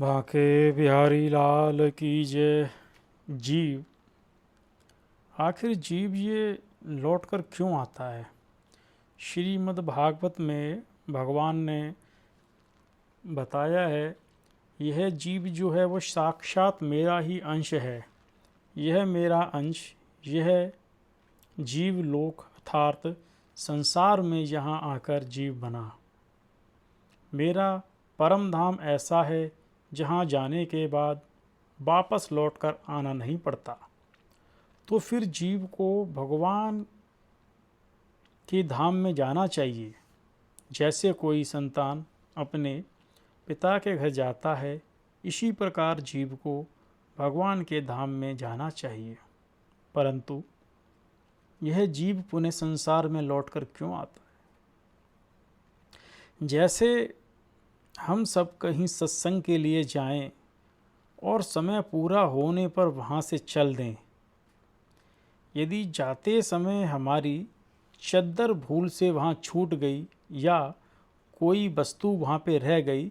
बांके बिहारी लाल की जय। जीव, आखिर जीव ये लौट कर क्यों आता है? श्रीमद् भागवत में भगवान ने बताया है, यह जीव जो है वो साक्षात मेरा ही अंश है। यह मेरा अंश, यह जीव लोक अर्थात संसार में यहाँ आकर जीव बना। मेरा परम धाम ऐसा है जहाँ जाने के बाद वापस लौटकर आना नहीं पड़ता। तो फिर जीव को भगवान के धाम में जाना चाहिए। जैसे कोई संतान अपने पिता के घर जाता है, इसी प्रकार जीव को भगवान के धाम में जाना चाहिए। परंतु यह जीव पुनः संसार में लौटकर क्यों आता है? जैसे हम सब कहीं सत्संग के लिए जाएं और समय पूरा होने पर वहाँ से चल दें। यदि जाते समय हमारी चद्दर भूल से वहाँ छूट गई या कोई वस्तु वहाँ पे रह गई,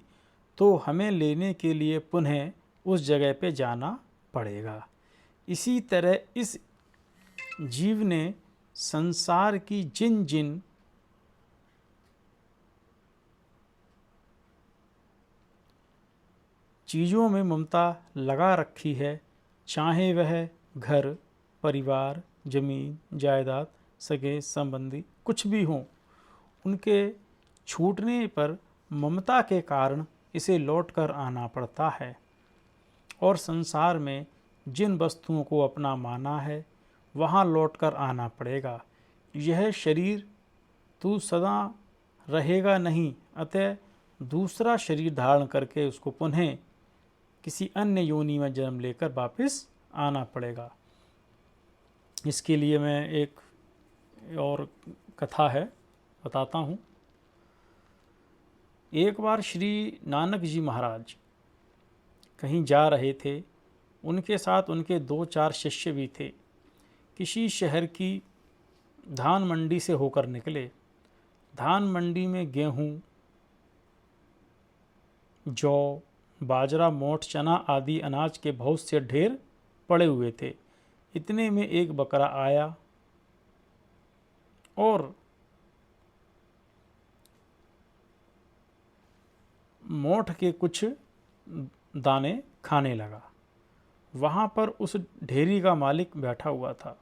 तो हमें लेने के लिए पुनः उस जगह पे जाना पड़ेगा। इसी तरह इस जीव ने संसार की जिन जिन चीज़ों में ममता लगा रखी है, चाहे वह घर, परिवार, जमीन, जायदाद, सगे संबंधी कुछ भी हों, उनके छूटने पर ममता के कारण इसे लौटकर आना पड़ता है। और संसार में जिन वस्तुओं को अपना माना है, वहाँ लौटकर आना पड़ेगा। यह शरीर तू सदा रहेगा नहीं, अतः दूसरा शरीर धारण करके उसको पुनः किसी अन्य योनि में जन्म लेकर वापस आना पड़ेगा। इसके लिए मैं एक और कथा है बताता हूँ। एक बार श्री नानक जी महाराज कहीं जा रहे थे। उनके साथ उनके 2-4 शिष्य भी थे। किसी शहर की धान मंडी से होकर निकले। धान मंडी में गेहूँ, जौ, बाजरा, मोठ, चना आदि अनाज के बहुत से ढेर पड़े हुए थे। इतने में एक बकरा आया और मोठ के कुछ दाने खाने लगा। वहाँ पर उस ढेरी का मालिक बैठा हुआ था।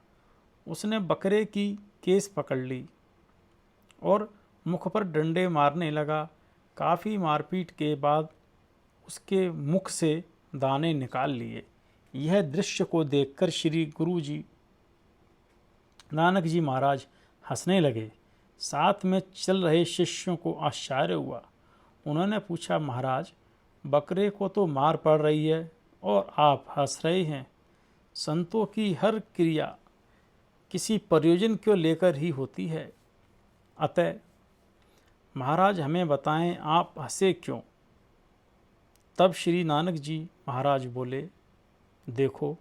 उसने बकरे की केस पकड़ ली और मुख पर डंडे मारने लगा। काफ़ी मारपीट के बाद उसके मुख से दाने निकाल लिए। यह दृश्य को देखकर श्री गुरु जी नानक जी महाराज हंसने लगे। साथ में चल रहे शिष्यों को आश्चर्य हुआ। उन्होंने पूछा, महाराज, बकरे को तो मार पड़ रही है और आप हंस रहे हैं। संतों की हर क्रिया किसी प्रयोजन को लेकर ही होती है। अतः महाराज हमें बताएं, आप हंसे क्यों? तब श्री नानक जी महाराज बोले, देखो,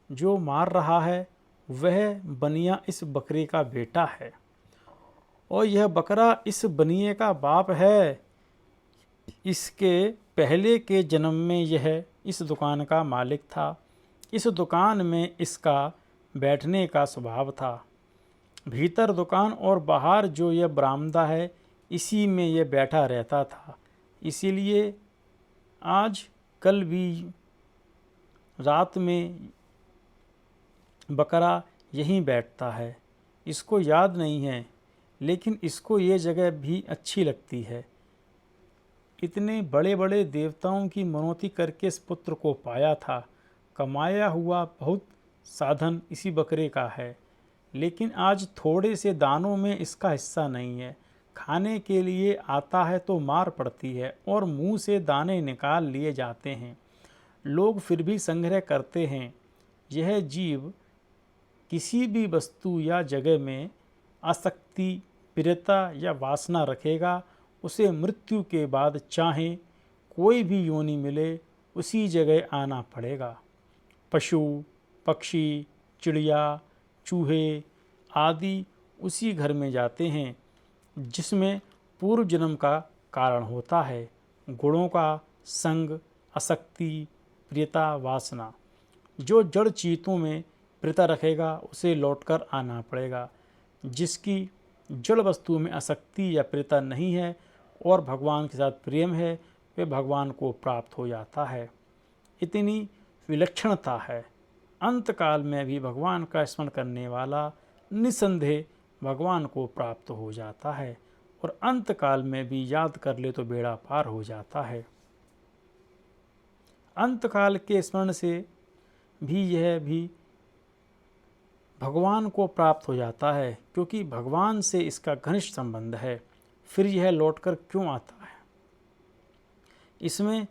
जो मार रहा है वह बनिया इस बकरे का बेटा है और यह बकरा इस बनिए का बाप है। इसके पहले के जन्म में यह इस दुकान का मालिक था। इस दुकान में इसका बैठने का स्वभाव था। भीतर दुकान और बाहर जो यह बरामदा है, इसी में यह बैठा रहता था। इसीलिए आज कल भी रात में बकरा यहीं बैठता है। इसको याद नहीं है, लेकिन इसको ये जगह भी अच्छी लगती है। इतने बड़े बड़े देवताओं की मनौती करके इस पुत्र को पाया था। कमाया हुआ बहुत साधन इसी बकरे का है, लेकिन आज थोड़े से दानों में इसका हिस्सा नहीं है। खाने के लिए आता है तो मार पड़ती है और मुंह से दाने निकाल लिए जाते हैं। लोग फिर भी संग्रह करते हैं। यह जीव किसी भी वस्तु या जगह में आसक्ति, प्रियता या वासना रखेगा, उसे मृत्यु के बाद चाहे कोई भी योनि मिले, उसी जगह आना पड़ेगा। पशु, पक्षी, चिड़िया, चूहे आदि उसी घर में जाते हैं जिसमें पूर्व जन्म का कारण होता है। गुणों का संग आसक्ति, प्रियता, वासना। जो जड़ चीतों में प्रियता रखेगा उसे लौटकर आना पड़ेगा। जिसकी जड़ वस्तु में आसक्ति या प्रियता नहीं है और भगवान के साथ प्रेम है, वे भगवान को प्राप्त हो जाता है। इतनी विलक्षणता है। अंतकाल में भी भगवान का स्मरण करने वाला निसंदेह भगवान को प्राप्त हो जाता है, और अंतकाल में भी याद कर ले तो बेड़ा पार हो जाता है। अंतकाल के स्मरण से भी यह भी भगवान को प्राप्त हो जाता है, क्योंकि भगवान से इसका घनिष्ठ संबंध है। फिर यह लौटकर क्यों आता है? इसमें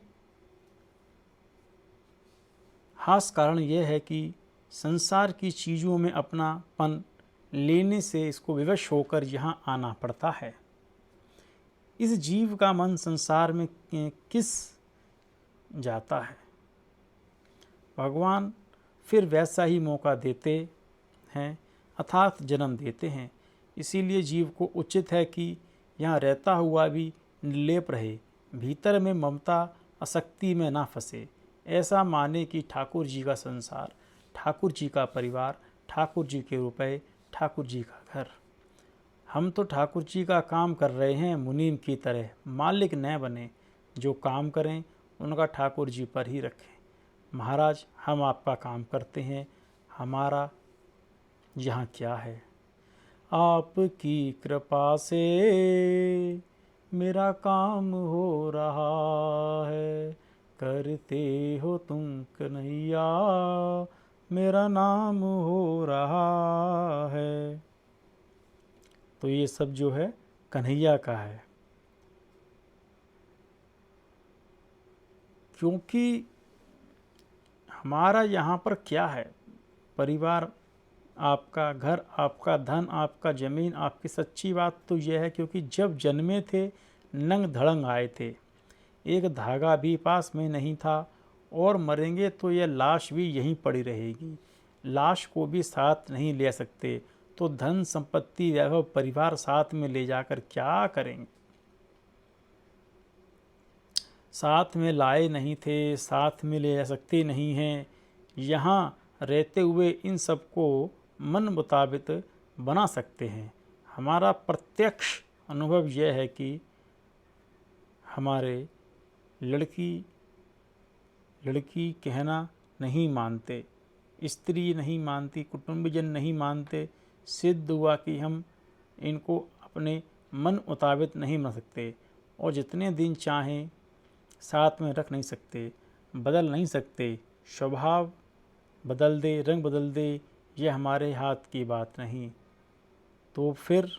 खास कारण यह है कि संसार की चीज़ों में अपनापन लेने से इसको विवश होकर यहाँ आना पड़ता है। इस जीव का मन संसार में किस जाता है? भगवान फिर वैसा ही मौका देते हैं, अर्थात जन्म देते हैं। इसीलिए जीव को उचित है कि यहाँ रहता हुआ भी निर्लेप रहे, भीतर में ममता आसक्ति में ना फंसे। ऐसा माने कि ठाकुर जी का संसार, ठाकुर जी का परिवार, ठाकुर जी के रुपए, ठाकुर जी का घर। हम तो ठाकुर जी का काम कर रहे हैं मुनीम की तरह, मालिक न बने। जो काम करें उनका ठाकुर जी पर ही रखें। महाराज, हम आपका काम करते हैं, हमारा यहाँ क्या है? आपकी कृपा से मेरा काम हो रहा है, करते हो तुम कन्हैया मेरा नाम हो रहा है। तो ये सब जो है कन्हैया का है, क्योंकि हमारा यहाँ पर क्या है? परिवार आपका, घर आपका, धन आपका, ज़मीन आपकी। सच्ची बात तो यह है, क्योंकि जब जन्मे थे नंग धड़ंग आए थे, एक धागा भी पास में नहीं था, और मरेंगे तो यह लाश भी यहीं पड़ी रहेगी। लाश को भी साथ नहीं ले सकते, तो धन संपत्ति वैभव परिवार साथ में ले जाकर क्या करेंगे? साथ में लाए नहीं थे, साथ में ले जा सकते नहीं हैं। यहाँ रहते हुए इन सबको मन मुताबिक बना सकते हैं। हमारा प्रत्यक्ष अनुभव यह है कि हमारे लड़की कहना नहीं मानते, स्त्री नहीं मानती, कुटुंबजन नहीं मानते। सिद्ध हुआ कि हम इनको अपने मन मुताबिक नहीं बना सकते, और जितने दिन चाहें साथ में रख नहीं सकते, बदल नहीं सकते। स्वभाव बदल दे, रंग बदल दे, यह हमारे हाथ की बात नहीं। तो फिर